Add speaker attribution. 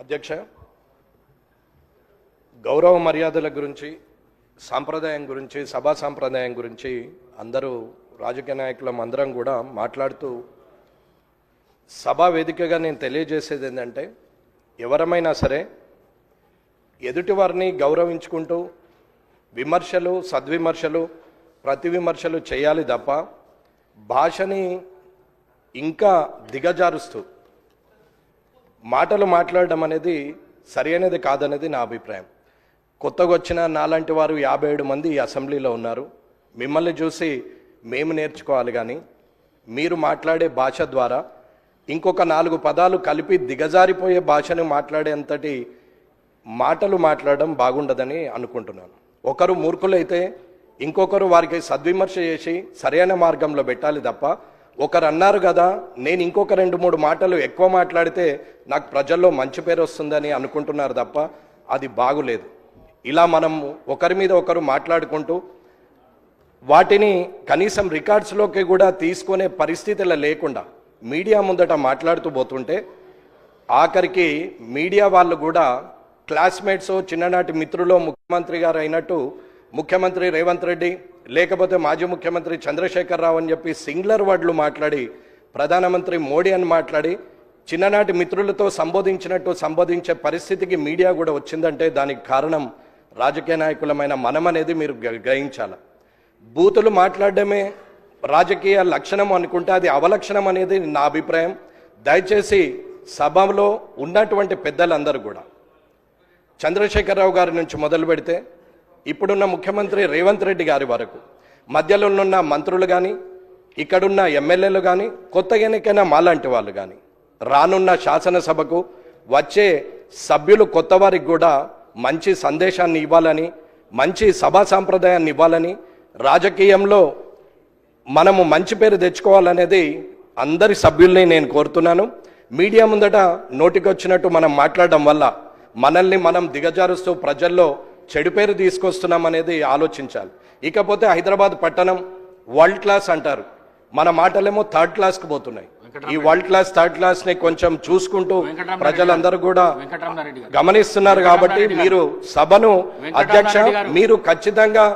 Speaker 1: అధ్యక్ష, గౌరవ మర్యాదల గురించి, సాంప్రదాయం గురించి, సభా సాంప్రదాయం గురించి అందరూ రాజకీయ నాయకులం అందరం కూడా మాట్లాడుతూ సభా వేదికగా నేను తెలియజేసేది ఏంటంటే, ఎవరమైనా సరే ఎదుటివారిని గౌరవించుకుంటూ విమర్శలు, సద్విమర్శలు, ప్రతి విమర్శలు చేయాలి తప్ప భాషని ఇంకా దిగజారుస్తూ మాటలు మాట్లాడడం అనేది సరైనది కాదనేది నా అభిప్రాయం. కొత్తగా వచ్చిన నాలాంటి వారు 57 మంది ఈ అసెంబ్లీలో ఉన్నారు. మిమ్మల్ని చూసి మేము నేర్చుకోవాలి, కానీ మీరు మాట్లాడే భాష ద్వారా ఇంకొక 4 పదాలు కలిపి దిగజారిపోయే భాషను మాట్లాడేంతటి మాటలు మాట్లాడడం బాగుండదని అనుకుంటున్నాను. ఒకరు మూర్ఖులైతే ఇంకొకరు వారికి సద్విమర్శ చేసి సరైన మార్గంలో పెట్టాలి తప్ప, ఒకరు అన్నారు కదా నేను ఇంకొక 2-3 మాటలు ఎక్కువ మాట్లాడితే నాకు ప్రజల్లో మంచి పేరు వస్తుందని అనుకుంటున్నారు తప్ప అది బాగులేదు. ఇలా మనం ఒకరి మీద ఒకరు మాట్లాడుకుంటూ వాటిని కనీసం రికార్డ్స్లోకి కూడా తీసుకునే పరిస్థితులు లేకుండా మీడియా ముందట మాట్లాడుతూ పోతుంటే ఆఖరికి మీడియా వాళ్ళు కూడా క్లాస్మేట్స్, చిన్ననాటి మిత్రులు ముఖ్యమంత్రి గారు అయినట్టు ముఖ్యమంత్రి రేవంత్ రెడ్డి లేకపోతే మాజీ ముఖ్యమంత్రి చంద్రశేఖరరావు అని చెప్పి సింగులర్ వర్డ్లు మాట్లాడి, ప్రధానమంత్రి మోడీ అని మాట్లాడి చిన్ననాటి మిత్రులతో సంబోధించినట్టు సంబోధించే పరిస్థితికి మీడియా కూడా వచ్చిందంటే దానికి కారణం రాజకీయ నాయకులమైన మనం అనేది మీరు గ్రహించాలి. బూతులు మాట్లాడడమే రాజకీయ లక్షణం అనుకుంటే అది అవలక్షణం అనేది నా అభిప్రాయం. దయచేసి సభలో ఉన్నటువంటి పెద్దలందరూ కూడా చంద్రశేఖరరావు గారి నుంచి మొదలు పెడితే ఇప్పుడున్న ముఖ్యమంత్రి రేవంత్ రెడ్డి గారి వరకు మధ్యలో ఉన్న మంత్రులు కానీ, ఇక్కడున్న ఎమ్మెల్యేలు కానీ, కొత్తగా ఎన్నికైన మాలాంటి వాళ్ళు కానీ, రానున్న శాసనసభకు వచ్చే సభ్యులు కొత్త వారికి కూడా మంచి సందేశాన్ని ఇవ్వాలని, మంచి సభా సాంప్రదాయాన్ని ఇవ్వాలని, రాజకీయంలో మనము మంచి పేరు తెచ్చుకోవాలనేది అందరి సభ్యుల్ని నేను కోరుతున్నాను. మీడియా ముందట నోటికొచ్చినట్టు మనం మాట్లాడడం వల్ల మనల్ని మనం దిగజారుస్తూ ప్రజల్లో చెడు పేరు తీసుకొస్తున్నాం అనేది ఆలోచించాలి. ఇకపోతే హైదరాబాద్ పట్టణం వరల్డ్ క్లాస్ అంటారు, మన మాటలేమో థర్డ్ క్లాస్కి పోతున్నాయి. ఈ వరల్డ్ క్లాస్, థర్డ్ క్లాస్ని కొంచెం చూసుకుంటూ ప్రజలందరూ కూడా గమనిస్తున్నారు. కాబట్టి మీరు సభను, అధ్యక్ష, మీరు ఖచ్చితంగా